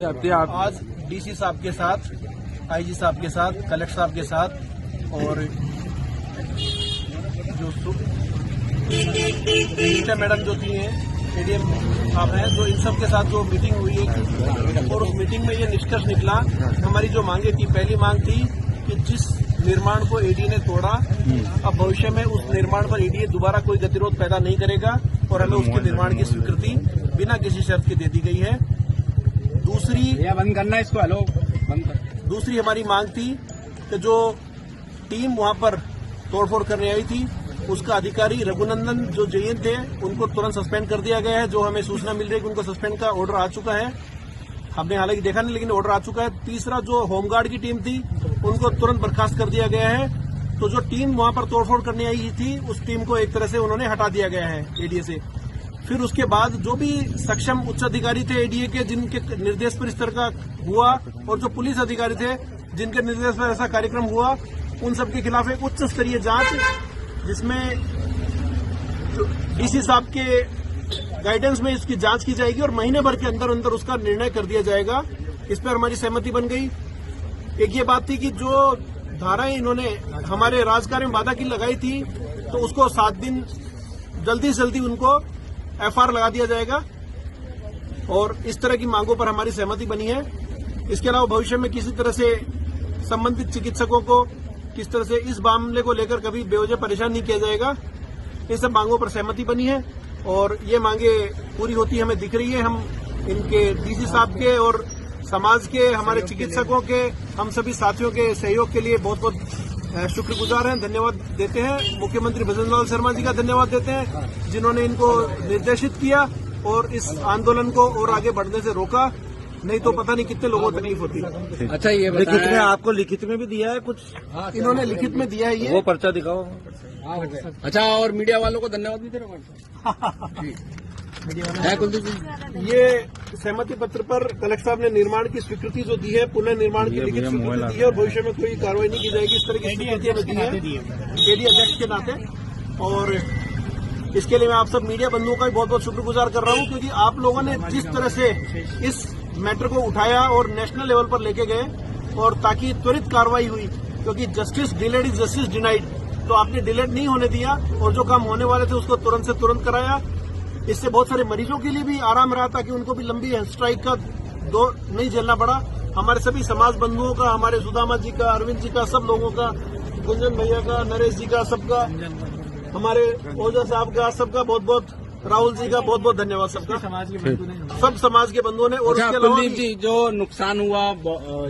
आज डीसी साहब के साथ, आईजी साहब के साथ, कलेक्टर साहब के साथ और जो मैडम जो थी हैं, एडीएम साहब हैं, जो इन सब के साथ जो मीटिंग हुई है और उस मीटिंग में ये निष्कर्ष निकला। हमारी जो मांगे थी, पहली मांग थी कि जिस निर्माण को एडीए ने तोड़ा, अब भविष्य में उस निर्माण पर एडीए दोबारा कोई गतिरोध पैदा नहीं करेगा और हमें उसके निर्माण की स्वीकृति बिना किसी शर्त के दे दी गई है। बंद करना इसको, हेलो बंद कर। दूसरी हमारी मांग थी कि जो टीम वहां पर तोड़फोड़ करने आई थी, उसका अधिकारी रघुनंदन जो जेईएन थे, उनको तुरंत सस्पेंड कर दिया गया है। जो हमें सूचना मिल रही है कि उनको सस्पेंड का ऑर्डर आ चुका है, हमने हालांकि देखा नहीं, लेकिन ऑर्डर आ चुका है। तीसरा, जो होमगार्ड की टीम थी, उनको तुरंत बर्खास्त कर दिया गया है। तो जो टीम वहां पर तोड़फोड़ करने आई थी, उस टीम को एक तरह से उन्होंने हटा दिया गया है एडीए से। फिर उसके बाद जो भी सक्षम उच्च अधिकारी थे एडीए के, जिनके निर्देश पर इस तरह का हुआ, और जो पुलिस अधिकारी थे जिनके निर्देश पर ऐसा कार्यक्रम हुआ, उन सबके खिलाफ एक उच्च स्तरीय जांच, जिसमें डीसी साहब के गाइडेंस में इसकी जांच की जाएगी और महीने भर के अंदर अंदर उसका निर्णय कर दिया जाएगा। इस पर हमारी सहमति बन गई। एक ये बात थी कि जो धाराएं इन्होंने हमारे राजकार्य में बाधा की लगाई थी, तो उसको 7 दिन जल्दी से जल्दी उनको एफआईआर लगा दिया जाएगा और इस तरह की मांगों पर हमारी सहमति बनी है। इसके अलावा भविष्य में किसी तरह से संबंधित चिकित्सकों को किस तरह से इस मामले को लेकर कभी बेवजह परेशान नहीं किया जाएगा। इन सब मांगों पर सहमति बनी है और ये मांगे पूरी होती हमें दिख रही है। हम इनके डीसी साहब के और समाज के, हमारे चिकित्सकों के, हम सभी साथियों के सहयोग के लिए बहुत बहुत शुक्रगुजार हैं, धन्यवाद देते हैं। मुख्यमंत्री भजन लाल शर्मा जी का धन्यवाद देते हैं, जिन्होंने इनको निर्देशित किया और इस आंदोलन को और आगे बढ़ने से रोका, नहीं तो पता नहीं कितने लोगों को तकलीफ होती। अच्छा, ये लिखित में आपको लिखित में भी दिया है कुछ? इन्होंने लिखित में दिया है, ये वो पर्चा दिखाओ। अच्छा, और मीडिया वालों को धन्यवाद नहीं दे रहा कुलदीप जी? ये सहमति पत्र पर कलेक्टर साहब ने निर्माण की स्वीकृति जो दी है, पुनः निर्माण की लिखित स्वीकृति दी है और भविष्य में कोई कार्रवाई नहीं की जाएगी, इस तरह की स्वीकृति हमें दी है एडीए अध्यक्ष के नाते। और इसके लिए मैं आप सब मीडिया बंधुओं का भी बहुत बहुत शुक्रगुजार कर रहा हूं, क्योंकि आप लोगों ने जिस तरह से इस मैटर को उठाया और नेशनल लेवल पर लेके गए और ताकि त्वरित कार्रवाई हुई, क्योंकि justice delayed is justice denied, तो आपने डिलेड नहीं होने दिया और जो काम होने वाले थे उसको तुरंत से तुरंत कराया। इससे बहुत सारे मरीजों के लिए भी आराम रहा, ताकि उनको भी लंबी स्ट्राइक का दौर नहीं झेलना पड़ा। हमारे सभी समाज बंधुओं का, हमारे सुदामा जी का, अरविंद जी का, सब लोगों का, गुंजन भैया का, नरेश जी का, सबका, हमारे ओझा साहब का, सबका बहुत बहुत, राहुल जी का बहुत बहुत धन्यवाद। सबका, समाज के बंधु ने, सब समाज के बंधुओं ने। और कुलदीप जी, जो नुकसान हुआ